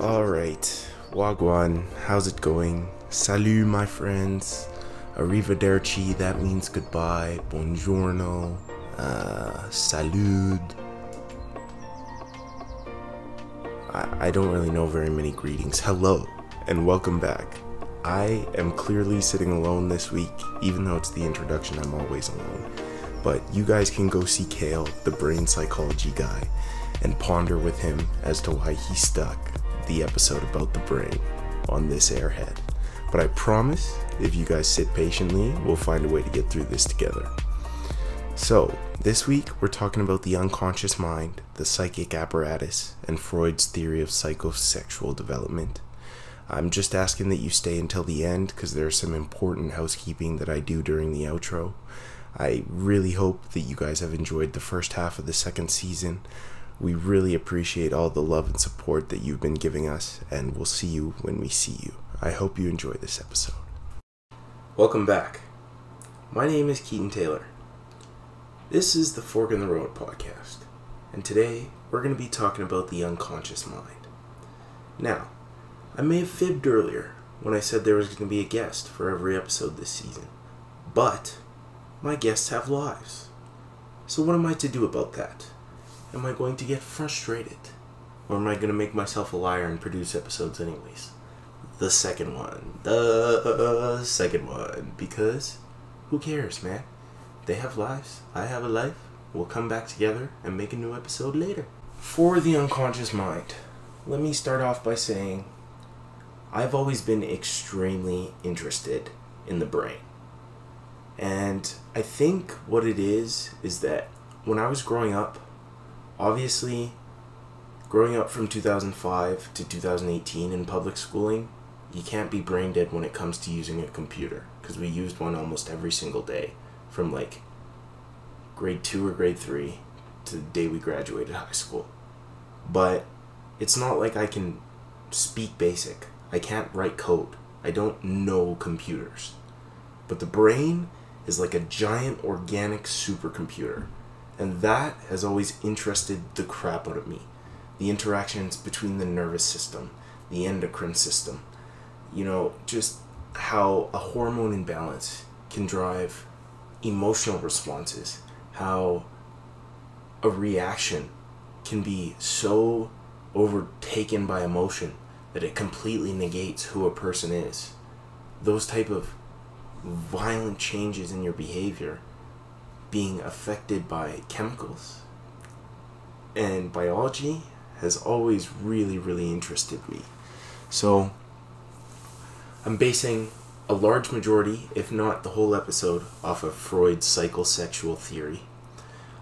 Alright, Wagwan, how's it going? Salut, my friends. Arrivederci, that means goodbye. Buongiorno. Salud. I don't really know very many greetings. Hello, and welcome back. I am clearly sitting alone this week, even though it's the introduction, I'm always alone. But you guys can go see Kale, the brain psychology guy, and ponder with him as to why he stuck the episode about the brain on this airhead. But I promise, if you guys sit patiently, we'll find a way to get through this together. So, this week we're talking about the unconscious mind, the psychic apparatus, and Freud's theory of psychosexual development. I'm just asking that you stay until the end because there's some important housekeeping that I do during the outro. I really hope that you guys have enjoyed the first half of the second season. We really appreciate all the love and support that you've been giving us, and we'll see you when we see you. I hope you enjoy this episode. Welcome back. My name is Keaton Taylor. This is the Fork in the Road podcast, and today we're going to be talking about the unconscious mind. Now, I may have fibbed earlier when I said there was going to be a guest for every episode this season, but my guests have lives. So what am I to do about that? Am I going to get frustrated? Or am I going to make myself a liar and produce episodes anyways? The second one. Because who cares, man? They have lives. I have a life. We'll come back together and make a new episode later. For the unconscious mind, let me start off by saying I've always been extremely interested in the brain. And I think what it is that when I was growing up, obviously, growing up from 2005 to 2018 in public schooling, you can't be brain dead when it comes to using a computer, because we used one almost every single day from like grade 2 or grade 3 to the day we graduated high school. But it's not like I can speak basic. I can't write code. I don't know computers. But the brain is like a giant organic supercomputer. And that has always interested the crap out of me. The interactions between the nervous system, the endocrine system, just how a hormone imbalance can drive emotional responses, how a reaction can be so overtaken by emotion that it completely negates who a person is. Those type of violent changes in your behavior being affected by chemicals and biology has always really, really interested me. So I'm basing a large majority, if not the whole episode, off of Freud's psychosexual theory.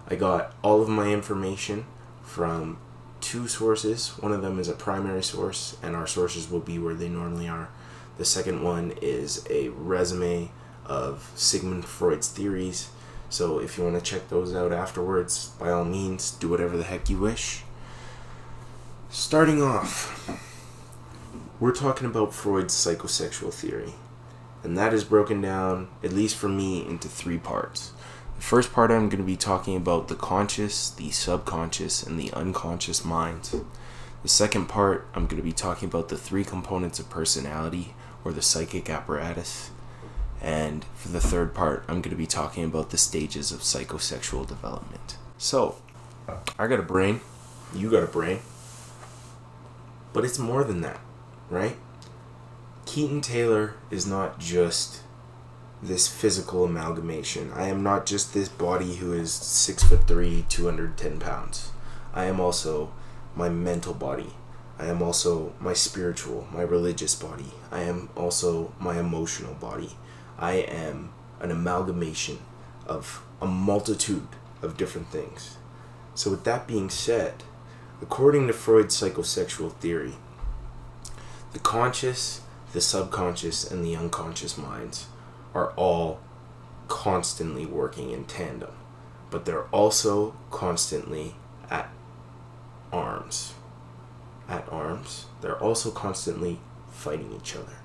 I got all of my information from two sources. One of them is a primary source, and our sources will be where they normally are. The second one is a resume of Sigmund Freud's theories. So if you want to check those out afterwards, by all means, do whatever the heck you wish. Starting off, we're talking about Freud's psychosexual theory. And that is broken down, at least for me, into three parts. The first part I'm going to be talking about the conscious, the subconscious, and the unconscious minds. The second part, I'm going to be talking about the three components of personality, or the psychic apparatus. And for the third part, I'm going to be talking about the stages of psychosexual development. So, I got a brain, you got a brain, but it's more than that, right? Keaton Taylor is not just this physical amalgamation. I am not just this body who is 6'3", 210 pounds. I am also my mental body. I am also my spiritual, my religious body. I am also my emotional body. I am an amalgamation of a multitude of different things. So with that being said, according to Freud's psychosexual theory, the conscious, the subconscious, and the unconscious minds are all constantly working in tandem, but they're also constantly at arms. They're also constantly fighting each other.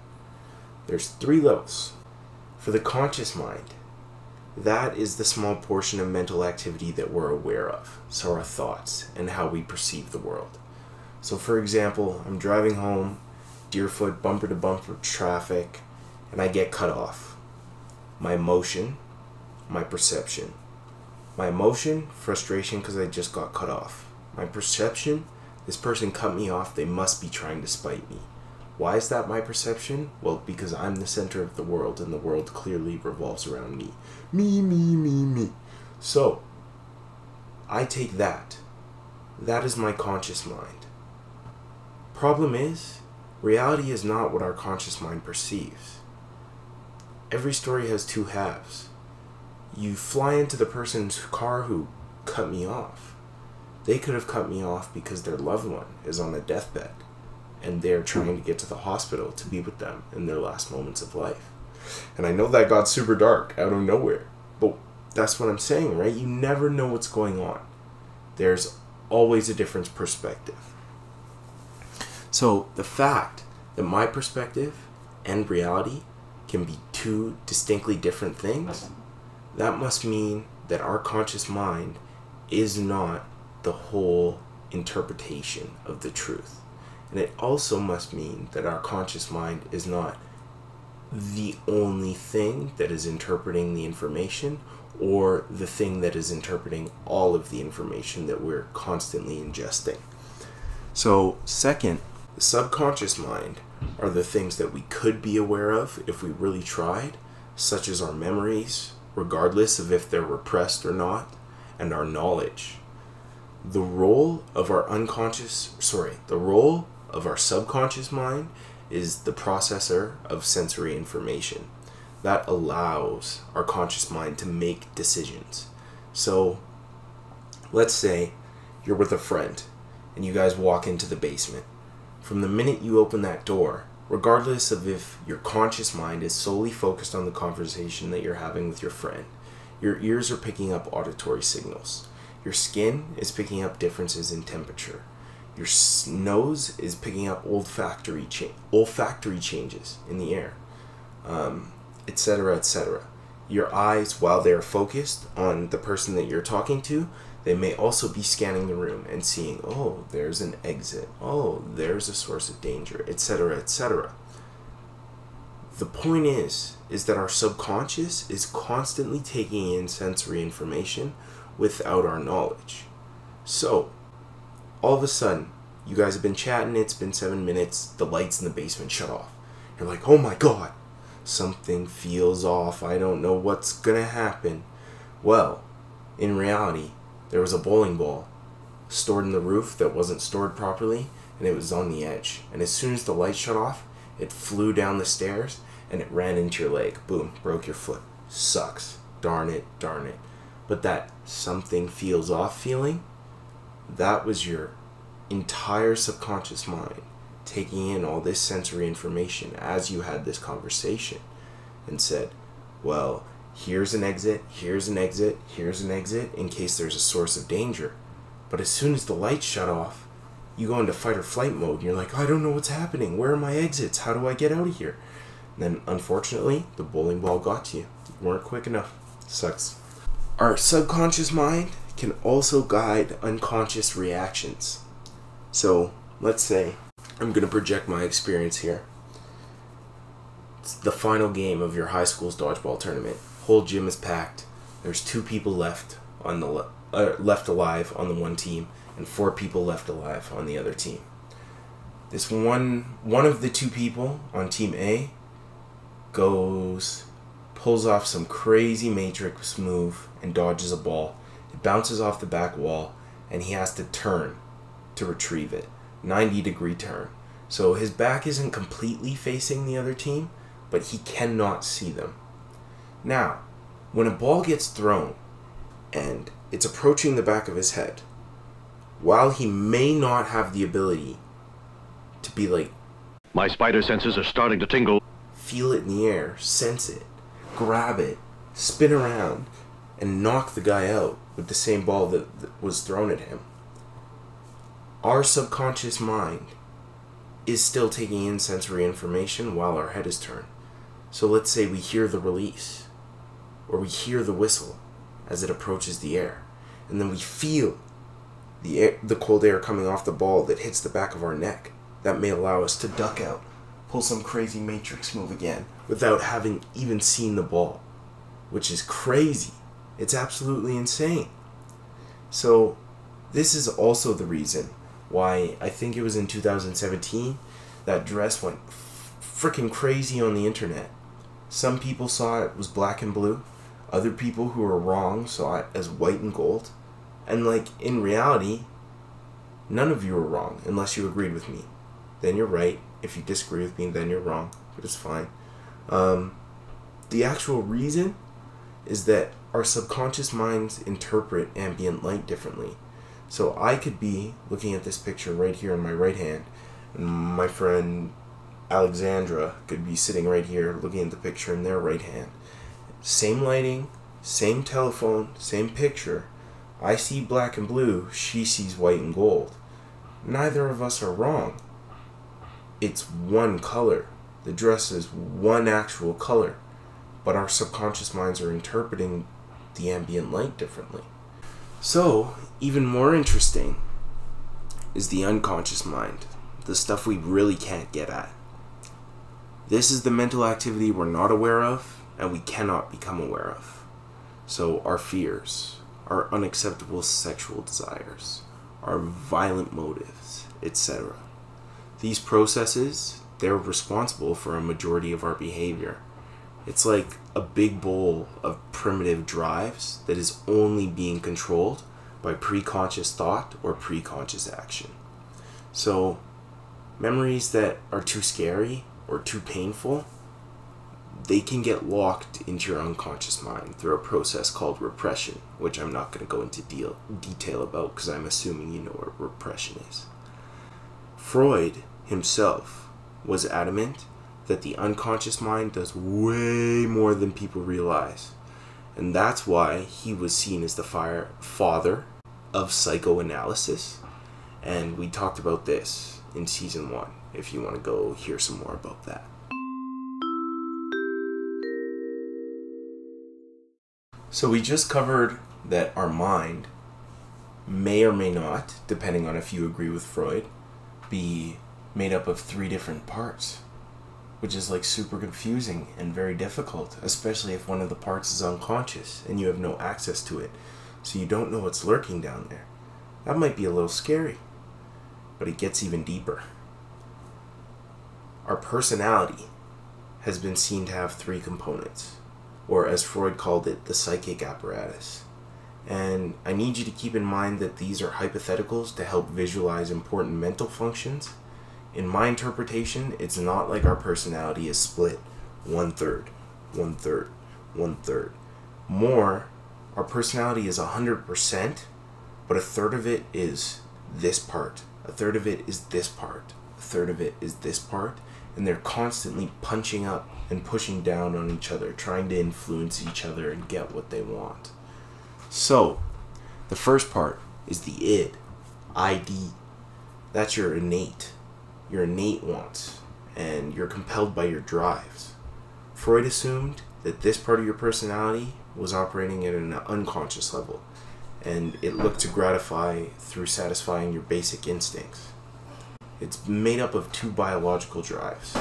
There's three levels. For the conscious mind, that is the small portion of mental activity that we're aware of, so our thoughts and how we perceive the world. So for example, I'm driving home, Deerfoot, bumper to bumper traffic, and I get cut off. My emotion, my perception. My emotion, frustration because I just got cut off. My perception, this person cut me off, they must be trying to spite me. Why is that my perception? Well, because I'm the center of the world and the world clearly revolves around me. Me. So, I take that. That is my conscious mind. Problem is, reality is not what our conscious mind perceives. Every story has two halves. You fly into the person's car who cut me off. They could have cut me off because their loved one is on a deathbed and they're trying to get to the hospital to be with them in their last moments of life. And I know that got super dark out of nowhere, but that's what I'm saying, right? You never know what's going on. There's always a different perspective. So the fact that my perspective and reality can be two distinctly different things, that must mean that our conscious mind is not the whole interpretation of the truth. And it also must mean that our conscious mind is not the only thing that is interpreting the information or the thing that is interpreting all of the information that we're constantly ingesting. So second, the subconscious mind are the things that we could be aware of if we really tried, such as our memories, regardless of if they're repressed or not, and our knowledge. The role of our subconscious mind is the processor of sensory information that allows our conscious mind to make decisions. So let's say you're with a friend and you guys walk into the basement. From the minute you open that door, regardless of if your conscious mind is solely focused on the conversation that you're having with your friend, your ears are picking up auditory signals. Your skin is picking up differences in temperature. Your nose is picking up olfactory changes in the air, etc., etc. Your eyes, while they're focused on the person that you're talking to, they may also be scanning the room and seeing, oh, there's an exit, oh, there's a source of danger, etc., etc. The point is that our subconscious is constantly taking in sensory information without our knowledge. So, all of a sudden, you guys have been chatting, it's been 7 minutes, the lights in the basement shut off. You're like, oh my god, something feels off, I don't know what's gonna happen. Well, in reality, there was a bowling ball stored in the roof that wasn't stored properly, and it was on the edge. And as soon as the light shut off, it flew down the stairs, and it ran into your leg. Boom, broke your foot. Sucks. Darn it, darn it. But that something feels off feeling, that was your entire subconscious mind taking in all this sensory information as you had this conversation and said, well, here's an exit, here's an exit, here's an exit in case there's a source of danger. But as soon as the lights shut off, you go into fight or flight mode and you're like, I don't know what's happening. Where are my exits? How do I get out of here? And then unfortunately, the bowling ball got you. You weren't quick enough. Sucks. Our subconscious mind can also guide unconscious reactions. So let's say I'm going to project my experience here. It's the final game of your high school's dodgeball tournament. Whole gym is packed. There's 2 people left on the left alive on the one team and 4 people left alive on the other team. This one of the 2 people on team A pulls off some crazy matrix move and dodges a ball. It bounces off the back wall and he has to turn to retrieve it. 90-degree turn. So his back isn't completely facing the other team, but he cannot see them. Now, when a ball gets thrown and it's approaching the back of his head, while he may not have the ability to be like, my spider senses are starting to tingle, feel it in the air, sense it, grab it, spin around, and knock the guy out with the same ball that was thrown at him, our subconscious mind is still taking in sensory information while our head is turned. So let's say we hear the release, or we hear the whistle as it approaches the air, and then we feel the cold air coming off the ball that hits the back of our neck. That may allow us to duck out, pull some crazy matrix move again, without having even seen the ball, which is crazy. It's absolutely insane. So this is also the reason why I think it was in 2017 that dress went freaking crazy on the internet. Some people saw it was black and blue. Other people who were wrong saw it as white and gold. And like, in reality, none of you are wrong unless you agreed with me. Then you're right. If you disagree with me, then you're wrong. But it's fine. The actual reason is that our subconscious minds interpret ambient light differently. So I could be looking at this picture right here in my right hand, and my friend Alexandra could be sitting right here looking at the picture in their right hand. Same lighting, same telephone, same picture. I see black and blue, she sees white and gold. Neither of us are wrong. It's one color. The dress is one actual color, but our subconscious minds are interpreting the ambient light differently. So, even more interesting is the unconscious mind, the stuff we really can't get at. This is the mental activity we're not aware of and we cannot become aware of. So our fears, our unacceptable sexual desires, our violent motives, etc. These processes, they're responsible for a majority of our behavior. It's like a big bowl of primitive drives that is only being controlled by preconscious thought or preconscious action. So, memories that are too scary or too painful, they can get locked into your unconscious mind through a process called repression, which I'm not going to go into detail about because I'm assuming you know what repression is. Freud himself was adamant that the unconscious mind does way more than people realize. And that's why he was seen as the father of psychoanalysis. And we talked about this in season 1, if you want to go hear some more about that. So we just covered that our mind may or may not, depending on if you agree with Freud, be made up of 3 different parts, which is like super confusing and very difficult, especially if one of the parts is unconscious and you have no access to it, so you don't know what's lurking down there. That might be a little scary, but it gets even deeper. Our personality has been seen to have 3 components, or as Freud called it, the psychic apparatus. And I need you to keep in mind that these are hypotheticals to help visualize important mental functions. In my interpretation, it's not like our personality is split 1/3, 1/3, 1/3. More, our personality is 100%, but 1/3 of it is this part, 1/3 of it is this part, 1/3 of it is this part, and they're constantly punching up and pushing down on each other, trying to influence each other and get what they want. So, the first part is the id, ID. That's your innate wants, and you're compelled by your drives. Freud assumed that this part of your personality was operating at an unconscious level, and it looked to gratify through satisfying your basic instincts. It's made up of 2 biological drives,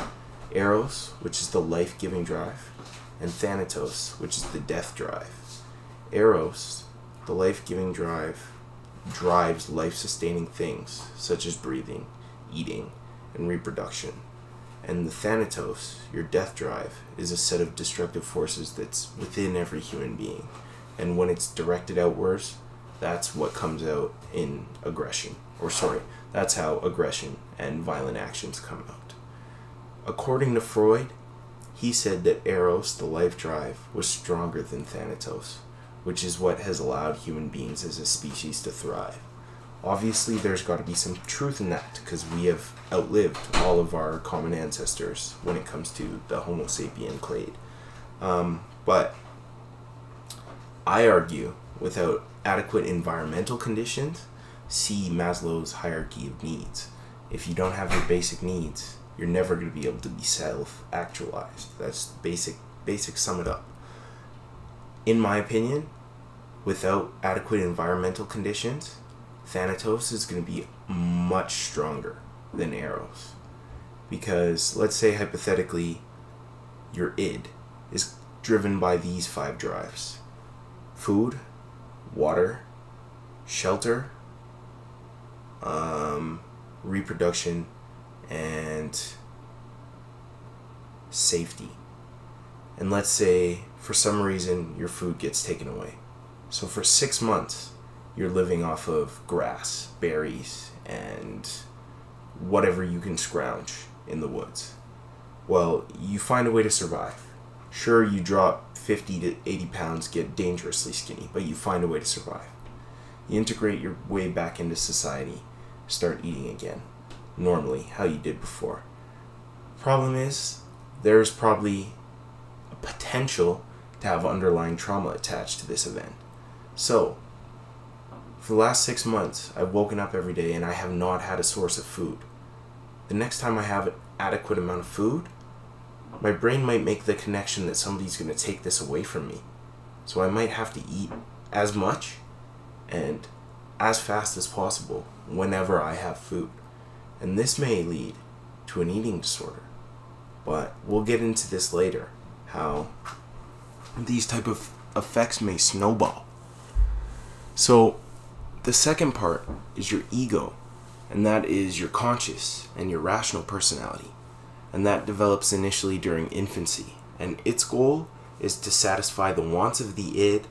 Eros, which is the life-giving drive, and Thanatos, which is the death drive. Eros, the life-giving drive, drives life-sustaining things, such as breathing, eating, and reproduction. And the Thanatos, your death drive, is a set of destructive forces that's within every human being. And when it's directed outwards, that's what comes out in aggression. That's how aggression and violent actions come out. According to Freud, he said that Eros, the life drive, was stronger than Thanatos, which is what has allowed human beings as a species to thrive. Obviously, there's got to be some truth in that, because we have outlived all of our common ancestors when it comes to the Homo sapien clade. But I argue, without adequate environmental conditions, see Maslow's hierarchy of needs. If you don't have your basic needs, you're never going to be able to be self-actualized. That's basic sum it up. In my opinion, without adequate environmental conditions, Thanatos is going to be much stronger than Eros. Because let's say hypothetically your id is driven by these 5 drives: food, water, shelter, reproduction, and safety. And let's say for some reason your food gets taken away. So for 6 months you're living off of grass, berries, and whatever you can scrounge in the woods. Well, you find a way to survive. Sure, you drop 50 to 80 pounds, get dangerously skinny, but you find a way to survive. You integrate your way back into society, start eating again, normally, how you did before. Problem is, there's probably a potential to have underlying trauma attached to this event. So, for the last 6 months, I've woken up every day and I have not had a source of food. The next time I have an adequate amount of food, my brain might make the connection that somebody's going to take this away from me. So I might have to eat as much and as fast as possible whenever I have food. And this may lead to an eating disorder. But we'll get into this later, how these type of effects may snowball. So the second part is your ego, and that is your conscious and your rational personality. And that develops initially during infancy, and its goal is to satisfy the wants of the id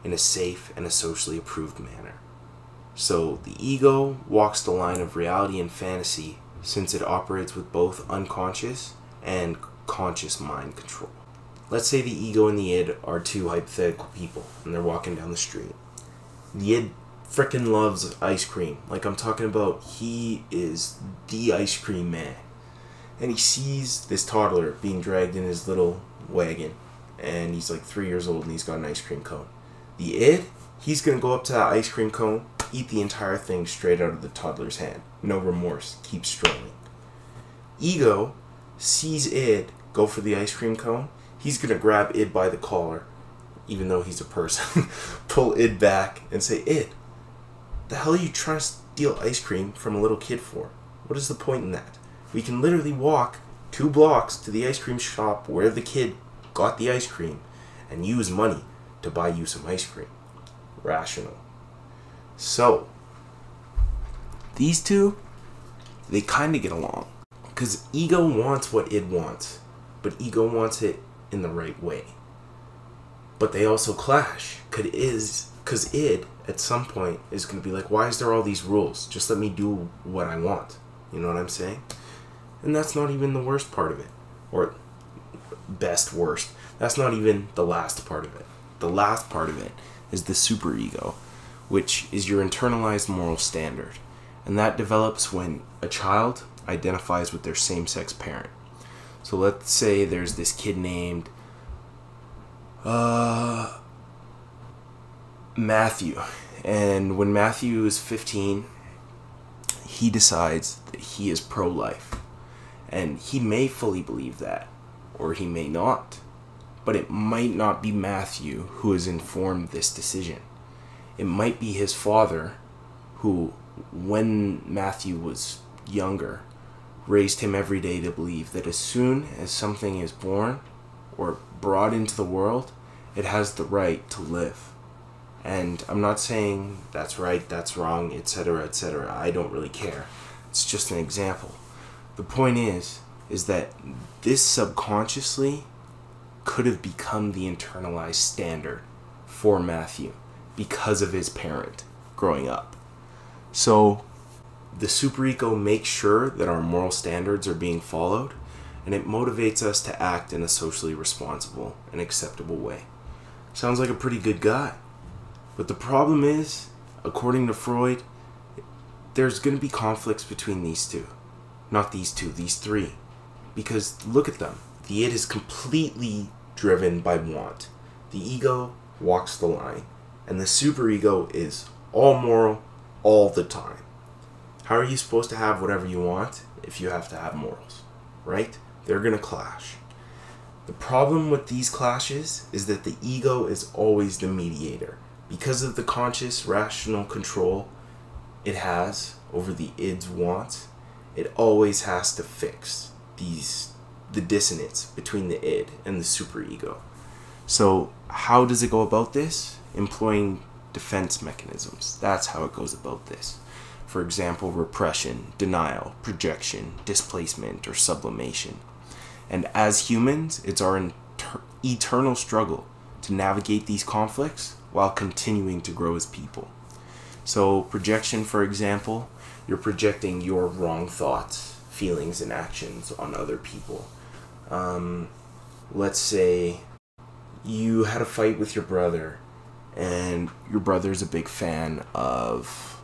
in a safe and a socially approved manner. So the ego walks the line of reality and fantasy, since it operates with both unconscious and conscious mind control. Let's say the ego and the id are 2 hypothetical people, and they're walking down the street. The id frickin' loves ice cream. Like I'm talking about, he is the ice cream man. And he sees this toddler being dragged in his little wagon, and he's like 3 years old and he's got an ice cream cone. The id, he's gonna go up to that ice cream cone, eat the entire thing straight out of the toddler's hand. No remorse, keep strolling. Ego sees id go for the ice cream cone, he's gonna grab id by the collar, even though he's a person, pull id back and say, "Id, the hell are you trying to steal ice cream from a little kid for? What is the point in that? We can literally walk 2 blocks to the ice cream shop where the kid got the ice cream and use money to buy you some ice cream." Rational. So, these 2, they kind of get along. Because ego wants what id wants, but ego wants it in the right way. But they also clash, because id, at some point, is going to be like, why is there all these rules? Just let me do what I want. You know what I'm saying? And that's not even the worst part of it. Or best worst. That's not even the last part of it. The last part of it is the superego, which is your internalized moral standard. And that develops when a child identifies with their same-sex parent. So let's say there's this kid named Matthew. And when Matthew is 15, he decides that he is pro-life. And he may fully believe that, or he may not. But it might not be Matthew who has informed this decision. It might be his father who, when Matthew was younger, raised him every day to believe that as soon as something is born or brought into the world, it has the right to live. And I'm not saying that's right, that's wrong, etc., etc. I don't really care. It's just an example. The point is that this subconsciously could have become the internalized standard for Matthew because of his parent growing up. So the superego makes sure that our moral standards are being followed, and it motivates us to act in a socially responsible and acceptable way. Sounds like a pretty good guy. But the problem is, according to Freud, there's going to be conflicts between these 2. Not these 2, these 3. Because look at them. The id is completely driven by want. The ego walks the line. And the superego is all moral all the time. How are you supposed to have whatever you want if you have to have morals? Right? They're going to clash. The problem with these clashes is that the ego is always the mediator. Because of the conscious, rational control, it has over the id's wants, it always has to fix the dissonance between the id and the superego. So how does it go about this? Employing defense mechanisms. That's how it goes about this. For example, repression, denial, projection, displacement, or sublimation. And as humans, it's our eternal struggle to navigate these conflicts while continuing to grow as people. So projection, for example, you're projecting your wrong thoughts, feelings, and actions on other people. Let's say you had a fight with your brother, and your brother's a big fan of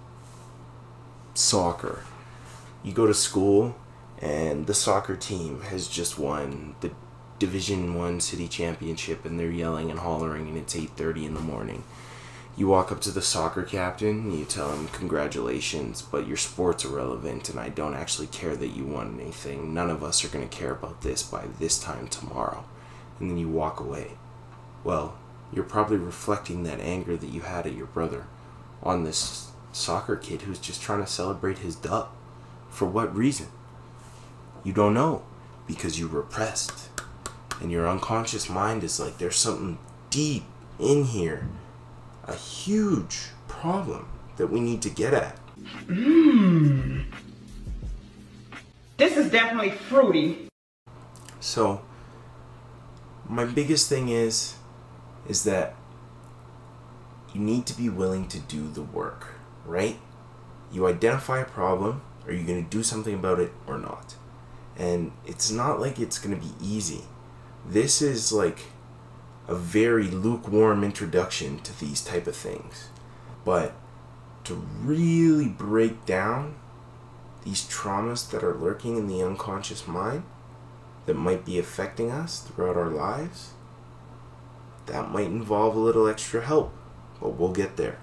soccer. You go to school, and the soccer team has just won the Division 1 city championship, and they're yelling and hollering, and it's 8:30 in the morning. You walk up to the soccer captain, and you tell him, congratulations, but your sport's irrelevant, and I don't actually care that you won anything. None of us are going to care about this by this time tomorrow. And then you walk away. Well, you're probably reflecting that anger that you had at your brother on this soccer kid who's just trying to celebrate his dub. For what reason? You don't know, because you repressed. And your unconscious mind is like, there's something deep in here, a huge problem that we need to get at. This is definitely fruity. So, my biggest thing is that you need to be willing to do the work, right? You identify a problem, are you going to do something about it or not? And it's not like it's going to be easy. This is like a very lukewarm introduction to these type of things. But to really break down these traumas that are lurking in the unconscious mind that might be affecting us throughout our lives, that might involve a little extra help, but we'll get there.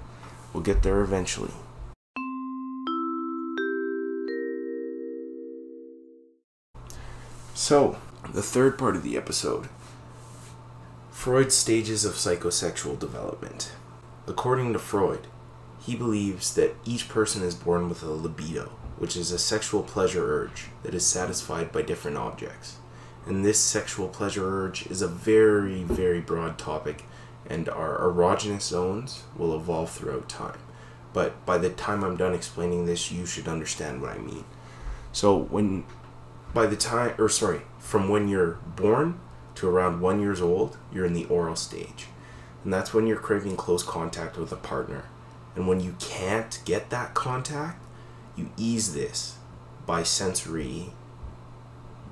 We'll get there eventually. So, the third part of the episode, Freud's stages of psychosexual development. According to Freud, he believes that each person is born with a libido, which is a sexual pleasure urge that is satisfied by different objects. And this sexual pleasure urge is a very, very broad topic, and our erogenous zones will evolve throughout time. But by the time I'm done explaining this, you should understand what I mean. So from when you're born to around 1 year old, you're in the oral stage. And that's when you're craving close contact with a partner. And when you can't get that contact, you ease this by sensory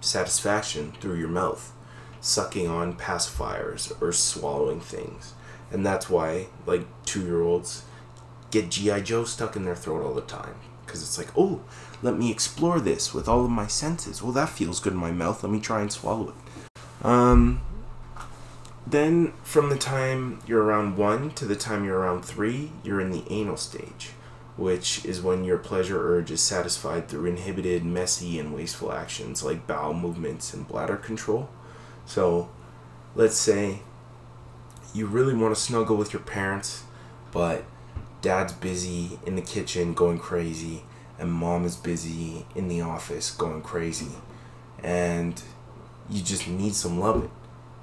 satisfaction through your mouth, sucking on pacifiers or swallowing things. And that's why, like, 2-year-olds get G.I. Joe stuck in their throat all the time. Because it's like, oh, let me explore this with all of my senses. Well, that feels good in my mouth. Let me try and swallow it. Then, from the time you're around 1 to the time you're around 3, you're in the anal stage, which is when your pleasure urge is satisfied through inhibited, messy, and wasteful actions like bowel movements and bladder control. So, let's say you really want to snuggle with your parents, but dad's busy in the kitchen going crazy, and mom is busy in the office going crazy, and you just need some loving.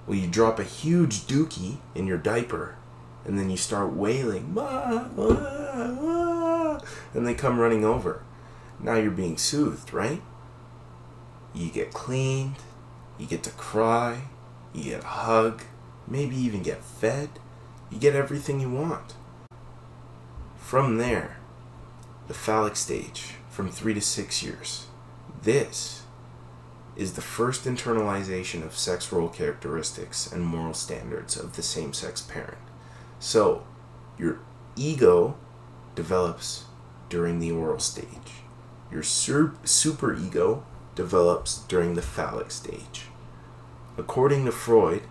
Well, you drop a huge dookie in your diaper, and then you start wailing, "Ma, ma, ma," and they come running over. Now you're being soothed, right? You get cleaned, you get to cry, you get a hug, maybe even get fed. You get everything you want. From there, the phallic stage, from 3 to 6 years. This is the first internalization of sex role characteristics and moral standards of the same-sex parent. So, your ego develops during the oral stage. Your superego develops during the phallic stage. According to Freud,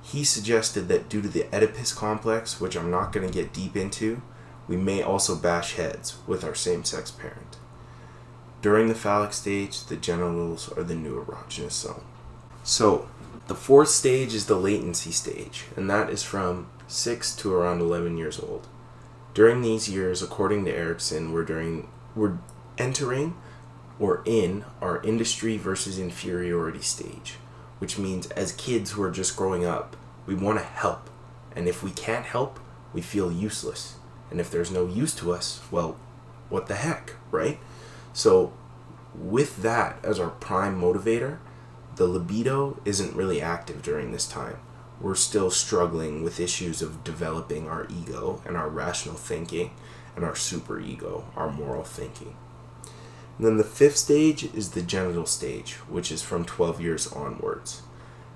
he suggested that due to the Oedipus complex, which I'm not going to get deep into, we may also bash heads with our same-sex parent. During the phallic stage, the genitals are the new erogenous zone. So, the fourth stage is the latency stage, and that is from 6 to around 11 years old. During these years, according to Erickson, we're entering or in our industry versus inferiority stage, which means as kids who are just growing up, we want to help. And if we can't help, we feel useless. And if there's no use to us, well, what the heck, right? So with that as our prime motivator, the libido isn't really active during this time. We're still struggling with issues of developing our ego and our rational thinking and our superego, our moral thinking. And then the fifth stage is the genital stage, which is from 12 years onwards.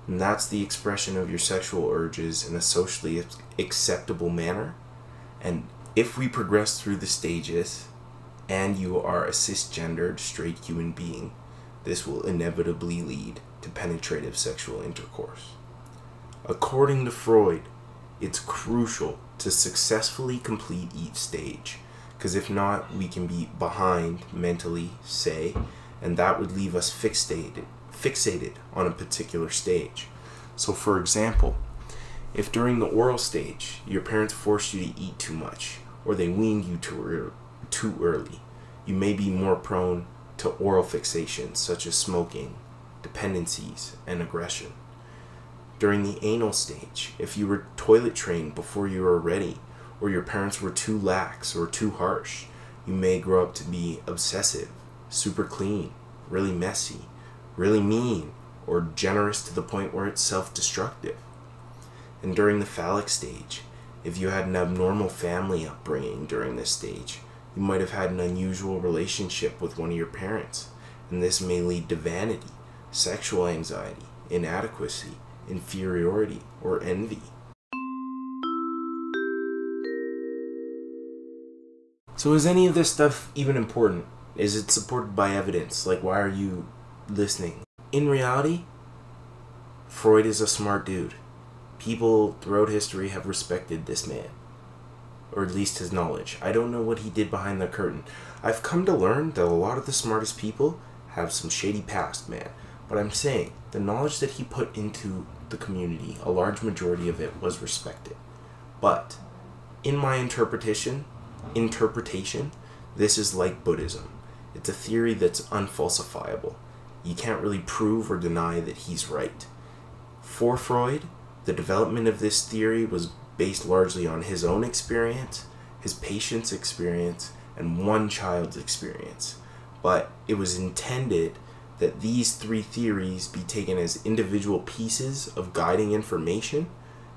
And that's the expression of your sexual urges in a socially acceptable manner. And if we progress through the stages and you are a cisgendered straight human being, this will inevitably lead to penetrative sexual intercourse. According to Freud, it's crucial to successfully complete each stage, because if not, we can be behind mentally, say, and that would leave us fixated on a particular stage. So for example, if during the oral stage your parents forced you to eat too much, or they weaned you too early, you may be more prone to oral fixations such as smoking, dependencies, and aggression. During the anal stage, if you were toilet trained before you were ready, or your parents were too lax or too harsh, you may grow up to be obsessive, super clean, really messy, really mean, or generous to the point where it's self-destructive. And during the phallic stage, if you had an abnormal family upbringing during this stage, you might have had an unusual relationship with one of your parents, and this may lead to vanity, sexual anxiety, inadequacy, inferiority, or envy. So is any of this stuff even important? Is it supported by evidence? Like, why are you listening? In reality, Freud is a smart dude. People throughout history have respected this man, or at least his knowledge. I don't know what he did behind the curtain. I've come to learn that a lot of the smartest people have some shady past, man. But I'm saying, the knowledge that he put into the community, a large majority of it was respected. But in my interpretation, this is like Buddhism. It's a theory that's unfalsifiable. You can't really prove or deny that he's right. For Freud, the development of this theory was based largely on his own experience, his patient's experience, and one child's experience. But it was intended that these three theories be taken as individual pieces of guiding information,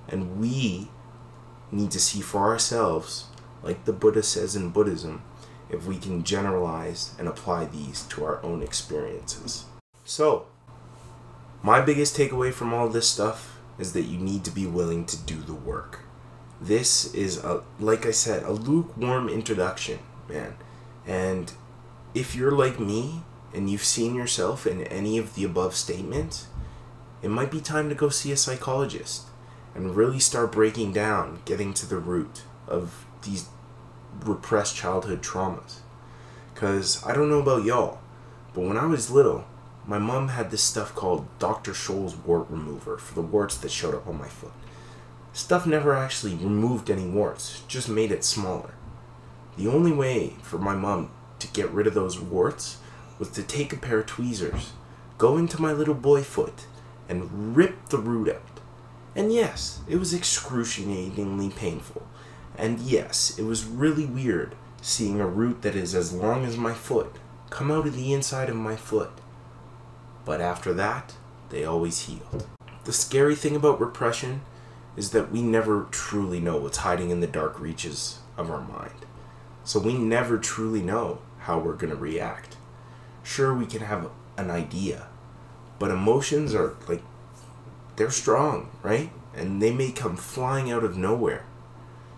and we need to see for ourselves, like the Buddha says in Buddhism, if we can generalize and apply these to our own experiences. So, my biggest takeaway from all this stuff is that you need to be willing to do the work. This is, like I said, a lukewarm introduction, man. And if you're like me, and you've seen yourself in any of the above statements, it might be time to go see a psychologist and really start breaking down, getting to the root of these repressed childhood traumas. Because I don't know about y'all, but when I was little, my mom had this stuff called Dr. Scholl's wart remover for the warts that showed up on my foot. Stuff never actually removed any warts, just made it smaller. The only way for my mom to get rid of those warts was to take a pair of tweezers, go into my little boy foot, and rip the root out. And yes, it was excruciatingly painful. And yes, it was really weird seeing a root that is as long as my foot come out of the inside of my foot. But after that, they always healed. The scary thing about repression is that we never truly know what's hiding in the dark reaches of our mind. So we never truly know how we're going to react. Sure, we can have an idea, but emotions are like, they're strong, right? And they may come flying out of nowhere.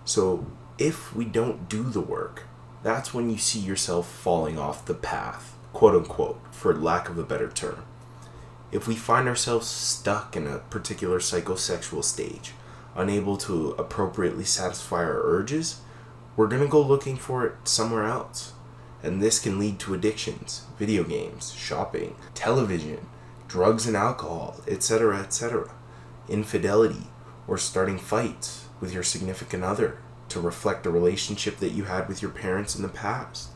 So if we don't do the work, that's when you see yourself falling off the path, quote unquote, for lack of a better term. If we find ourselves stuck in a particular psychosexual stage, unable to appropriately satisfy our urges, we're going to go looking for it somewhere else. And this can lead to addictions, video games, shopping, television, drugs and alcohol, etc., etc., infidelity, or starting fights with your significant other to reflect the relationship that you had with your parents in the past.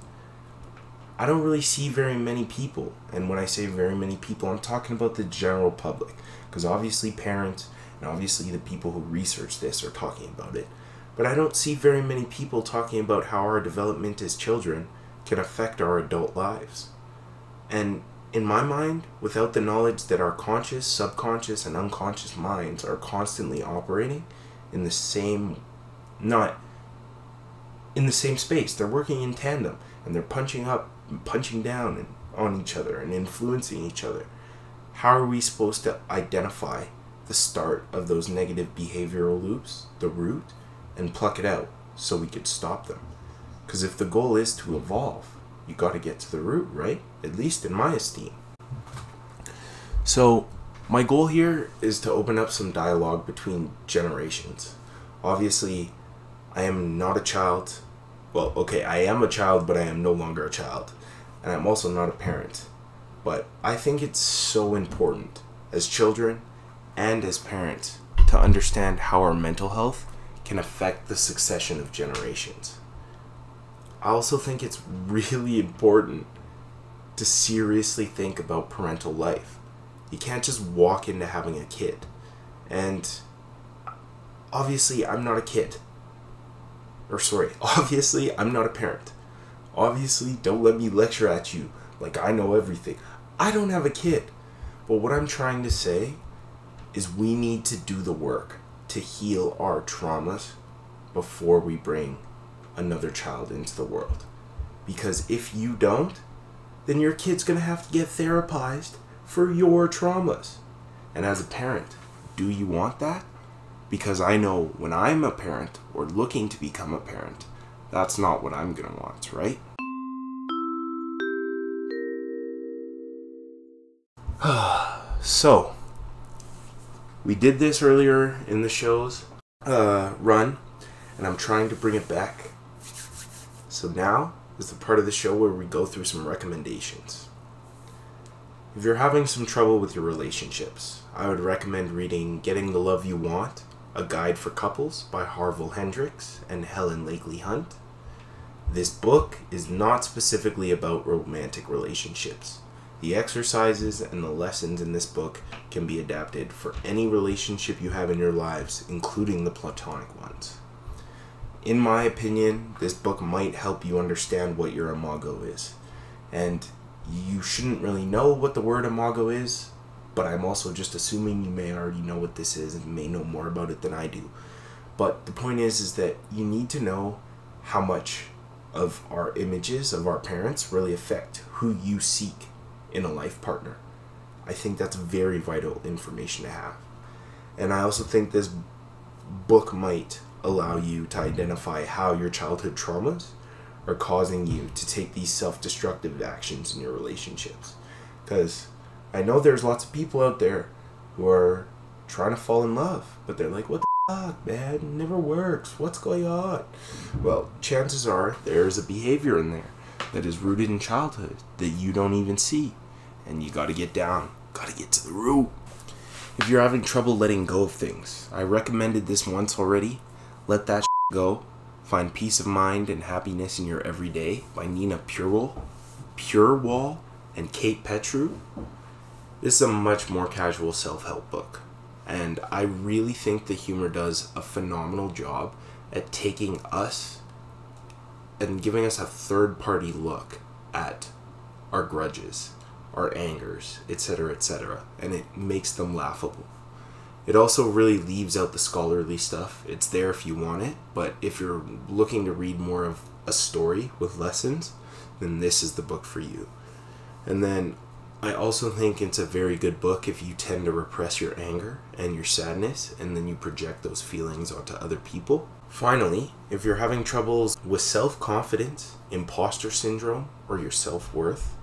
I don't really see very many people, and when I say very many people, I'm talking about the general public, because obviously parents and obviously the people who research this are talking about it, but I don't see very many people talking about how our development as children can affect our adult lives. And in my mind, without the knowledge that our conscious, subconscious, and unconscious minds are constantly operating in the same, not in the same space, they're working in tandem, and they're punching up and punching down and on each other and influencing each other. How are we supposed to identify the start of those negative behavioral loops, the root, and pluck it out so we could stop them? Because if the goal is to evolve, you got to get to the root, right? At least in my esteem. So my goal here is to open up some dialogue between generations. Obviously, I am not a child. Well, okay, I am a child, but I am no longer a child. And I'm also not a parent. But I think it's so important as children and as parents to understand how our mental health can affect the succession of generations. I also think it's really important to seriously think about parental life. You can't just walk into having a kid. And obviously, I'm not a kid. Obviously, I'm not a parent. Obviously, don't let me lecture at you like I know everything. I don't have a kid. But what I'm trying to say is we need to do the work to heal our traumas before we bring another child into the world. Because if you don't, then your kid's going to have to get therapized for your traumas. And as a parent, do you want that? Because I know when I'm a parent or looking to become a parent, that's not what I'm going to want, right? So, we did this earlier in the show's run, and I'm trying to bring it back. So now is the part of the show where we go through some recommendations. If you're having some trouble with your relationships, I would recommend reading Getting the Love You Want, A Guide for Couples by Harville Hendricks and Helen Lakely Hunt. This book is not specifically about romantic relationships. The exercises and the lessons in this book can be adapted for any relationship you have in your lives, including the platonic ones. In my opinion, this book might help you understand what your imago is. And you shouldn't really know what the word imago is, but I'm also just assuming you may already know what this is and may know more about it than I do. But the point is that you need to know how much of our images of our parents really affect who you seek in a life partner. I think that's very vital information to have. And I also think this book might allow you to identify how your childhood traumas are causing you to take these self-destructive actions in your relationships. Because I know there's lots of people out there who are trying to fall in love, but they're like, what the fuck, man? It never works. What's going on? Well, chances are there's a behavior in there that is rooted in childhood that you don't even see. And you gotta get down. Gotta get to the root. If you're having trouble letting go of things, I recommended this once already. Let That Go. Find Peace of Mind and Happiness in Your Everyday by Nina Purewall and Kate Petru. This is a much more casual self-help book. And I really think the humor does a phenomenal job at taking us and giving us a third-party look at our grudges, our angers, etc., etc., and it makes them laughable. It also really leaves out the scholarly stuff. It's there if you want it, but if you're looking to read more of a story with lessons, then this is the book for you. And then I also think it's a very good book if you tend to repress your anger and your sadness, and then you project those feelings onto other people. Finally, if you're having troubles with self-confidence, imposter syndrome, or your self-worth,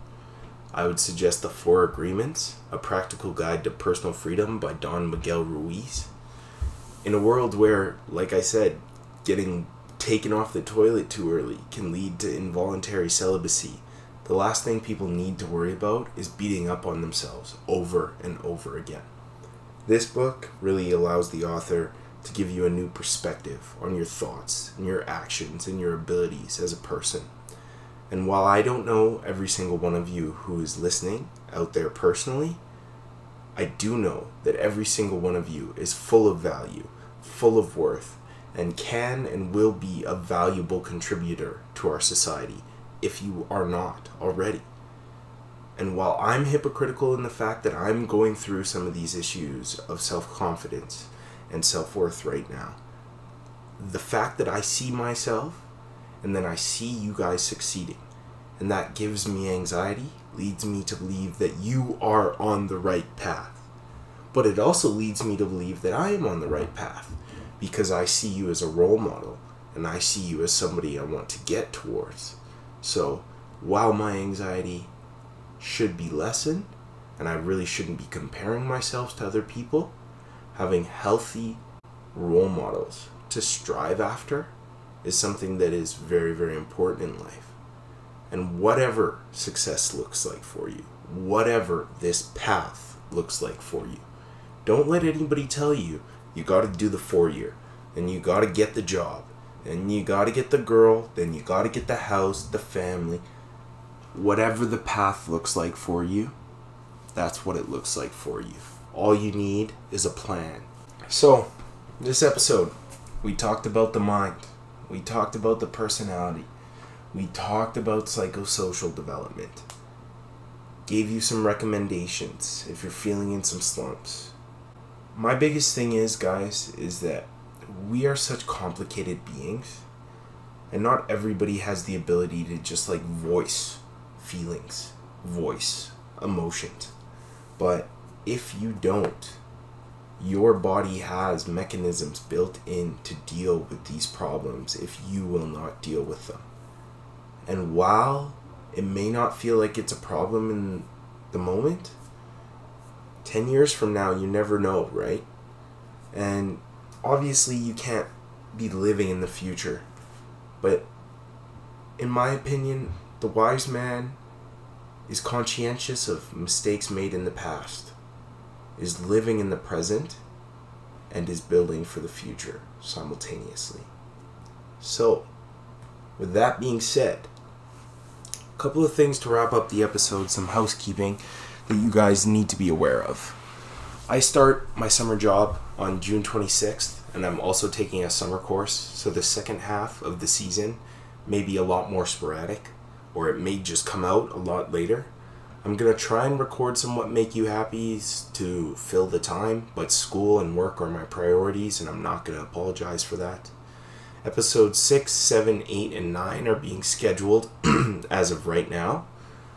I would suggest The Four Agreements, A Practical Guide to Personal Freedom by Don Miguel Ruiz. In a world where, like I said, getting taken off the toilet too early can lead to involuntary celibacy, the last thing people need to worry about is beating up on themselves over and over again. This book really allows the author to give you a new perspective on your thoughts and your actions and your abilities as a person. And while I don't know every single one of you who is listening out there personally, I do know that every single one of you is full of value, full of worth, and can and will be a valuable contributor to our society if you are not already. And while I'm hypocritical in the fact that I'm going through some of these issues of self-confidence and self-worth right now, the fact that I see myself and then I see you guys succeeding, and that gives me anxiety, leads me to believe that you are on the right path. But it also leads me to believe that I am on the right path because I see you as a role model and I see you as somebody I want to get towards. So while my anxiety should be lessened, and I really shouldn't be comparing myself to other people, having healthy role models to strive after is something that is very, very important in life. And whatever success looks like for you, whatever this path looks like for you, don't let anybody tell you you got to do the 4-year, and you got to get the job, and you got to get the girl, then you got to get the house, the family. Whatever the path looks like for you, that's what it looks like for you. All you need is a plan. So, this episode, we talked about the mind. We talked about the personality. We talked about psychosocial development. Gave you some recommendations if you're feeling in some slumps. My biggest thing is, guys, is that we are such complicated beings, and not everybody has the ability to just voice feelings, voice emotions. But if you don't, your body has mechanisms built in to deal with these problems if you will not deal with them. And while it may not feel like it's a problem in the moment, 10 years from now, you never know, right? And obviously you can't be living in the future, but in my opinion, the wise man is conscientious of mistakes made in the past, is living in the present, and is building for the future simultaneously. So, with that being said, a couple of things to wrap up the episode, some housekeeping that you guys need to be aware of. I start my summer job on June 26th, and I'm also taking a summer course, so the second half of the season may be a lot more sporadic, or it may just come out a lot later. I'm going to try and record some What Make You Happies to fill the time, but school and work are my priorities, and I'm not going to apologize for that. Episodes 6, 7, 8, and 9 are being scheduled as of right now.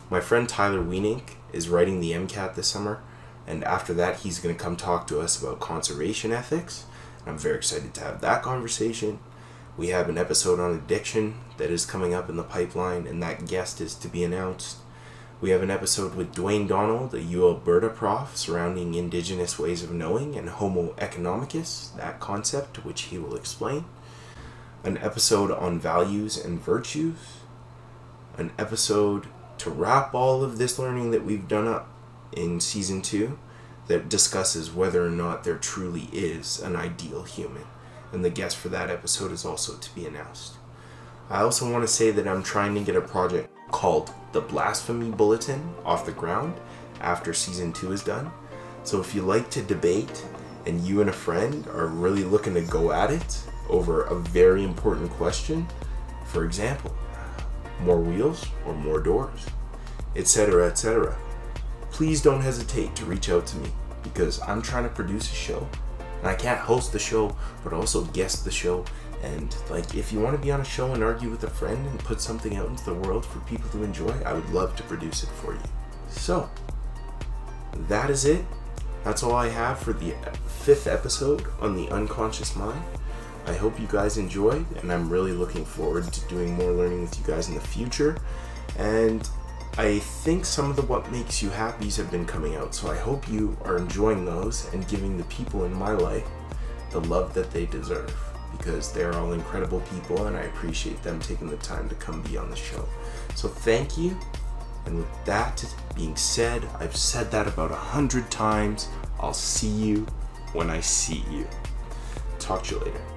My friend Tyler Wienink is writing the MCAT this summer, and after that he's going to come talk to us about conservation ethics. I'm very excited to have that conversation. We have an episode on addiction that is coming up in the pipeline, and that guest is to be announced. We have an episode with Dwayne Donald, a U Alberta prof, surrounding Indigenous ways of knowing and Homo economicus, that concept, which he will explain. An episode on values and virtues. An episode to wrap all of this learning that we've done up in Season 2 that discusses whether or not there truly is an ideal human. And the guest for that episode is also to be announced. I also want to say that I'm trying to get a project called The Blasphemy Bulletin off the ground after Season 2 is done. So if you like to debate and you and a friend are really looking to go at it over a very important question, for example, more wheels or more doors, etc., etc., please don't hesitate to reach out to me, because I'm trying to produce a show, and I can't host the show but also guest the show. And if you want to be on a show and argue with a friend and put something out into the world for people to enjoy, I would love to produce it for you. So that is it. That's all I have for the 5th episode on the Unconscious Mind. I hope you guys enjoyed, and I'm really looking forward to doing more learning with you guys in the future. And I think some of the What Makes You Happies have been coming out, so I hope you are enjoying those and giving the people in my life the love that they deserve, because they're all incredible people and I appreciate them taking the time to come be on the show. So thank you. And with that being said, I've said that about 100 times. I'll see you when I see you. talk to you later.